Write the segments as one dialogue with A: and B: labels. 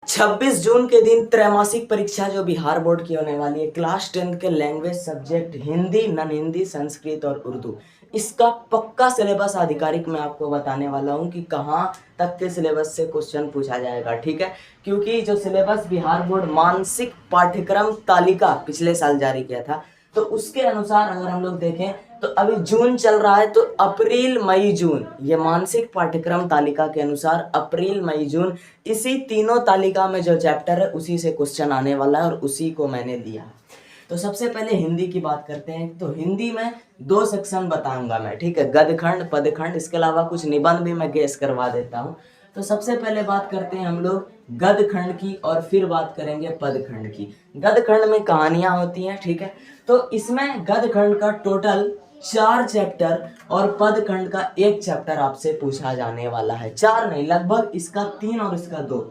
A: 26 जून के दिन त्रैमासिक परीक्षा जो बिहार बोर्ड की होने वाली है, क्लास 10 के language subject Hindi, non Hindi, Sanskrit और उर्दू, इसका पक्का सिलेबस आधिकारिक मैं आपको बताने वाला हूं कि कहां तक के सिलेबस से क्वेश्चन पूछा जाएगा। ठीक है, क्योंकि जो सिलेबस बिहार बोर्ड मानसिक पाठ्यक्रम तालिका पिछले साल जारी किया था, तो उसके अनुसार अगर हम लोग देखें तो अभी जून चल रहा है, तो अप्रैल मई जून, ये मानसिक पाठ्यक्रम तालिका के अनुसार अप्रैल मई जून, इसी तीनों तालिका में जो चैप्टर है उसी से क्वेश्चन आने वाला है और उसी को मैंने लिया है। तो सबसे पहले हिंदी की बात करते हैं। तो हिंदी में दो सेक्शन बताऊंगा मैं, ठीक है, गद्यखंड, पद्यखंड, इसके अलावा कुछ निबंध भी मैं गेस करवा देता हूँ। तो सबसे पहले बात करते हैं हम लोग गद्यखंड की और फिर बात करेंगे पद्यखंड की। गद्यखंड में कहानियां होती हैं, ठीक है, तो इसमें गद्यखंड का टोटल 4 चैप्टर और पदखंड का 1 चैप्टर आपसे पूछा जाने वाला है। 4 नहीं, लगभग इसका 3 और इसका 2।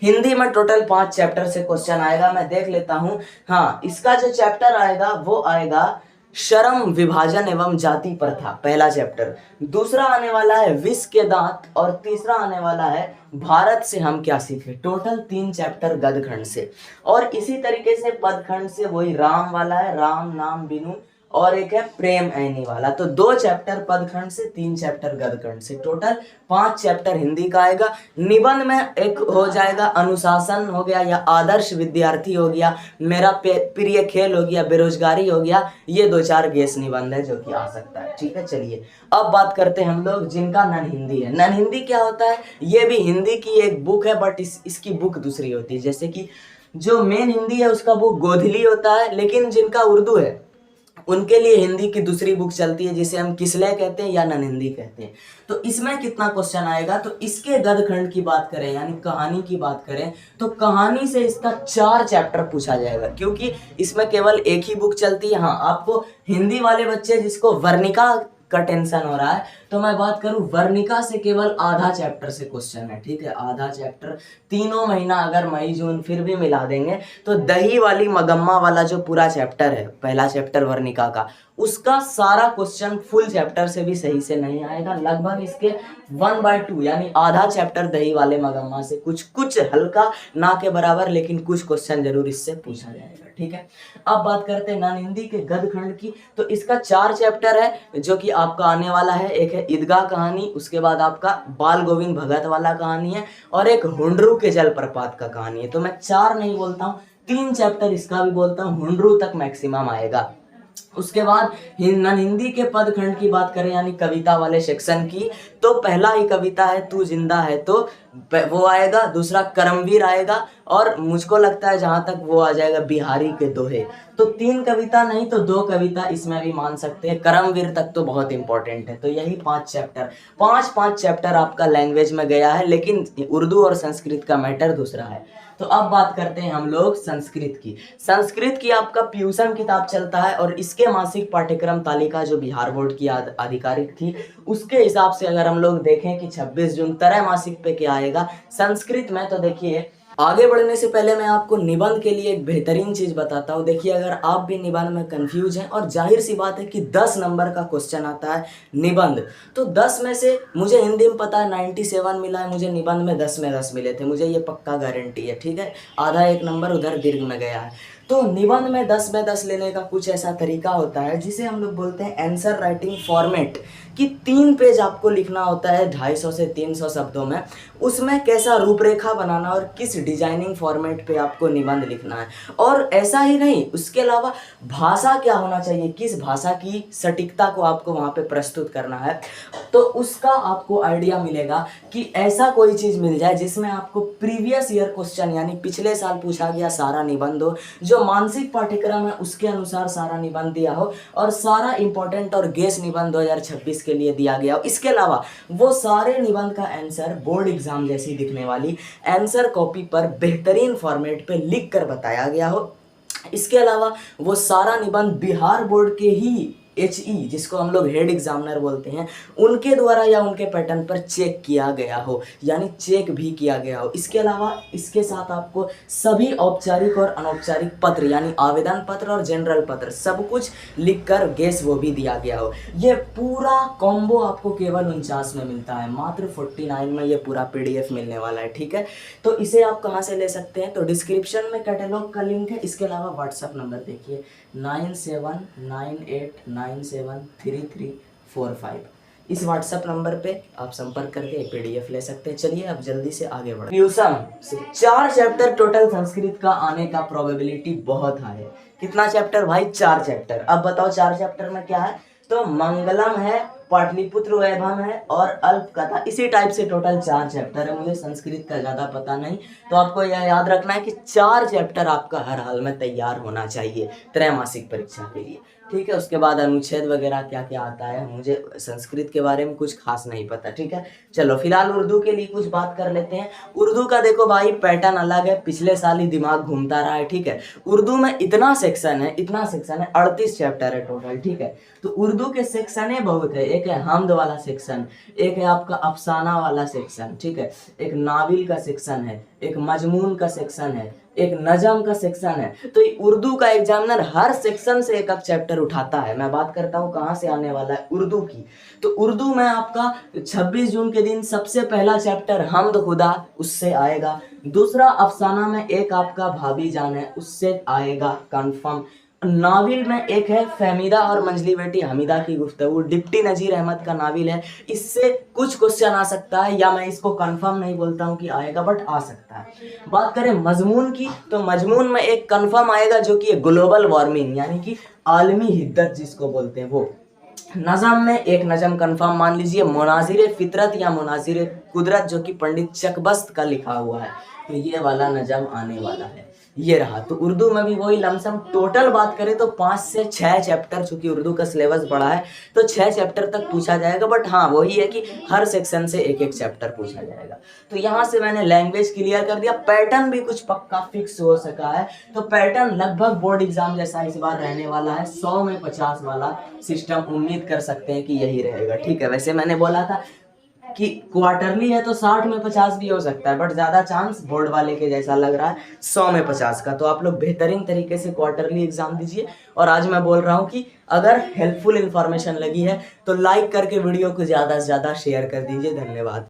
A: हिंदी में टोटल 5 चैप्टर से क्वेश्चन आएगा, मैं देख लेता हूं। हाँ, इसका जो चैप्टर आएगा वो आएगा श्रम विभाजन एवं जाति प्रथा, पहला चैप्टर। दूसरा आने वाला है विष के दांत और तीसरा आने वाला है भारत से हम क्या सीखे। टोटल 3 चैप्टर गद्यखंड से। और इसी तरीके से पदखंड से वही राम वाला है, राम नाम बिनु, और एक है प्रेम ऐनी वाला। तो 2 चैप्टर पदखंड से, 3 चैप्टर गद्यखंड से, टोटल 5 चैप्टर हिंदी का आएगा। निबंध में एक हो जाएगा अनुशासन हो गया या आदर्श विद्यार्थी हो गया, मेरा प्रिय खेल हो गया, बेरोजगारी हो गया, ये 2-4 गेस निबंध है जो कि आ सकता है। ठीक है, चलिए अब बात करते हैं हम लोग जिनका नन हिंदी है। नन हिंदी क्या होता है? ये भी हिंदी की एक बुक है, बट इसकी बुक दूसरी होती है। जैसे कि जो मेन हिंदी है उसका बुक गोधली होता है, लेकिन जिनका उर्दू है उनके लिए हिंदी की दूसरी बुक चलती है जिसे हम किसलय कहते हैं या नन हिंदी कहते हैं। तो इसमें कितना क्वेश्चन आएगा? तो इसके गद्यखंड की बात करें यानी कहानी की बात करें तो कहानी से इसका 4 चैप्टर पूछा जाएगा, क्योंकि इसमें केवल एक ही बुक चलती है। हाँ, आपको हिंदी वाले बच्चे जिसको वर्णिका का टेंशन हो रहा है, तो मैं बात करूं वर्णिका से केवल आधा चैप्टर से क्वेश्चन है। ठीक है, आधा चैप्टर, तीनों महीना अगर मई जून फिर भी मिला देंगे तो दही वाली मगम्मा वाला जो पूरा चैप्टर है, पहला चैप्टर वर्णिका का, उसका सारा क्वेश्चन फुल चैप्टर से भी सही से नहीं आएगा। लगभग इसके 1/2 यानी आधा चैप्टर दही वाले मगम्मा से, कुछ कुछ हल्का ना के बराबर, लेकिन कुछ क्वेश्चन जरूर इससे पूछा जाएगा। ठीक है, अब बात करते हैं नन हिंदी के गद्यखंड की। तो इसका 4 चैप्टर है जो कि आपका आने वाला है। एक है ईदगाह कहानी, उसके बाद आपका बाल गोविंद भगत वाला कहानी है, और एक हुंडरू के जलप्रपात का कहानी है। तो मैं 4 नहीं बोलता हूँ, 3 चैप्टर इसका भी बोलता हूँ, हुंडरू तक मैक्सिमम आएगा। उसके बाद नन हिंदी के पदखंड की बात करें यानी कविता वाले सेक्शन की, तो पहला ही कविता है तू जिंदा है, तो वो आएगा। दूसरा करमवीर आएगा, और मुझको लगता है जहां तक वो आ जाएगा बिहारी के दोहे। तो 3 कविता नहीं तो 2 कविता इसमें भी मान सकते हैं। करमवीर तक तो बहुत इंपॉर्टेंट है। तो यही 5 चैप्टर, 5 चैप्टर आपका लैंग्वेज में गया है, लेकिन उर्दू और संस्कृत का मैटर दूसरा है। तो अब बात करते हैं हम लोग संस्कृत की। संस्कृत की आपका प्यूसन किताब चलता है, और इसके मासिक पाठ्यक्रम तालिका जो बिहार बोर्ड की आधिकारिक थी, उसके हिसाब से अगर हम लोग देखें कि 26 जून त्रैमासिक पे क्या आएगा संस्कृत में, तो देखिए आगे बढ़ने से पहले मैं आपको निबंध के लिए एक बेहतरीन चीज बताता हूँ। देखिए, अगर आप भी निबंध में कंफ्यूज हैं, और जाहिर सी बात है कि 10 नंबर का क्वेश्चन आता है निबंध, तो 10 में से मुझे हिंदी में पता है 97 मिला है, मुझे निबंध में 10 में 10 मिले थे, मुझे ये पक्का गारंटी है। ठीक है, आधा 1 नंबर उधर दीर्घ में गया है। तो निबंध में 10 में 10 लेने का कुछ ऐसा तरीका होता है जिसे हम लोग बोलते हैं आंसर राइटिंग फॉर्मेट, कि 3 पेज आपको लिखना होता है 250 से 300 शब्दों में। उसमें कैसा रूपरेखा बनाना और किस डिजाइनिंग फॉर्मेट पे आपको निबंध लिखना है। और ऐसा ही नहीं, उसके अलावा भाषा क्या होना चाहिए, किस भाषा की सटीकता को आपको वहाँ पे प्रस्तुत करना है, तो उसका आपको आइडिया मिलेगा कि ऐसा कोई चीज़ मिल जाए जिसमें आपको प्रीवियस ईयर क्वेश्चन यानी पिछले साल पूछा गया सारा निबंध हो, जो मानसिक पाठ्यक्रम है उसके अनुसार सारा निबंध दिया हो, और सारा इंपॉर्टेंट और गेस निबंध 2026 के लिए दिया गया हो। इसके अलावा वो सारे निबंध का आंसर बोर्ड एग्जाम जैसी दिखने वाली आंसर कॉपी पर बेहतरीन फॉर्मेट पे लिख कर बताया गया हो। इसके अलावा वो सारा निबंध बिहार बोर्ड के ही HE जिसको हम लोग हेड एग्जामिनर बोलते हैं, उनके द्वारा या उनके पैटर्न पर चेक किया गया हो, यानी चेक भी किया गया हो। इसके अलावा इसके साथ आपको सभी औपचारिक और अनौपचारिक पत्र यानी आवेदन पत्र और जनरल पत्र सब कुछ लिखकर गैस वो भी दिया गया हो। ये पूरा कॉम्बो आपको केवल 49 में मिलता है, मात्र 49 में ये पूरा PDF मिलने वाला है। ठीक है, तो इसे आप कहाँ से ले सकते हैं, तो डिस्क्रिप्शन में कैटलॉग का लिंक है। इसके अलावा व्हाट्सअप नंबर देखिए 9798973345। इस व्हाट्सएप नंबर पे आप संपर्क करके PDF ले सकते हैं। चलिए अब जल्दी से आगे बढ़े। ट्यूशन से 4 चैप्टर टोटल संस्कृत का आने का प्रोबेबिलिटी बहुत हाई है। कितना चैप्टर भाई, 4 चैप्टर। अब बताओ 4 चैप्टर में क्या है, तो मंगलम है, पाटलिपुत्र वैभव है और अल्प कथा, इसी टाइप से टोटल 4 चैप्टर है। मुझे संस्कृत का ज़्यादा पता नहीं, तो आपको यह याद रखना है कि 4 चैप्टर आपका हर हाल में तैयार होना चाहिए त्रैमासिक परीक्षा के लिए। ठीक है, उसके बाद अनुच्छेद वगैरह क्या क्या आता है, मुझे संस्कृत के बारे में कुछ खास नहीं पता। ठीक है, चलो फिलहाल उर्दू के लिए कुछ बात कर लेते हैं। उर्दू का देखो भाई पैटर्न अलग है, पिछले साल ही दिमाग घूमता रहा है। ठीक है, उर्दू में इतना सेक्शन है 38 चैप्टर है टोटल। ठीक है, तो उर्दू के सेक्शन बहुत है। एक है हमद वाला सेक्शन, एक है आपका अफसाना वाला सेक्शन, ठीक है, एक नाविल का सेक्शन है, एक मजमून का सेक्शन है, एक नजम का सेक्शन है। तो ये उर्दू का एग्जामिनर हर सेक्शन से एक चैप्टर उठाता है। मैं बात करता हूँ कहाँ से आने वाला है, उर्दू की। तो उर्दू में आपका 26 जून के दिन सबसे पहला चैप्टर हमद खुदा, उससे आएगा। दूसरा अफसाना में एक आपका भाभी जान है, उससे आएगा कंफर्म। नाविल में एक है फहमीदा और मंजली बेटी हमीदा की गुफ्तगू, डिप्टी नजीर अहमद का नाविल है, इससे कुछ क्वेश्चन आ सकता है, या मैं इसको कंफर्म नहीं बोलता हूँ कि आएगा, बट आ सकता है। बात करें मजमून की, तो मजमून में एक कंफर्म आएगा जो कि ग्लोबल वार्मिंग यानी कि आलमी हिद्दत जिसको बोलते हैं वो। नज़म में एक नज़म कंफर्म मान लीजिए, मुनाजिर फितरत या मुनाजिर कुदरत जो कि पंडित चकबस्त का लिखा हुआ है, तो ये वाला नज़म आने वाला है। ये रहा, तो उर्दू में भी वही लमसम टोटल बात करें तो 5 से 6 चैप्टर, चूंकि उर्दू का सिलेबस बड़ा है तो 6 चैप्टर तक पूछा जाएगा। बट हाँ वही है कि हर सेक्शन से एक एक चैप्टर पूछा जाएगा। तो यहाँ से मैंने लैंग्वेज क्लियर कर दिया। पैटर्न भी कुछ पक्का फिक्स हो सका है, तो पैटर्न लगभग बोर्ड एग्जाम जैसा इस बार रहने वाला है। 100 में 50 वाला सिस्टम उम्मीद कर सकते हैं कि यही रहेगा। ठीक है, वैसे मैंने बोला था कि क्वार्टरली है तो 60 में 50 भी हो सकता है, बट ज़्यादा चांस बोर्ड वाले के जैसा लग रहा है 100 में 50 का। तो आप लोग बेहतरीन तरीके से क्वार्टरली एग्जाम दीजिए। और आज मैं बोल रहा हूँ कि अगर हेल्पफुल इन्फॉर्मेशन लगी है तो लाइक करके वीडियो को ज़्यादा से ज़्यादा शेयर कर दीजिए। धन्यवाद।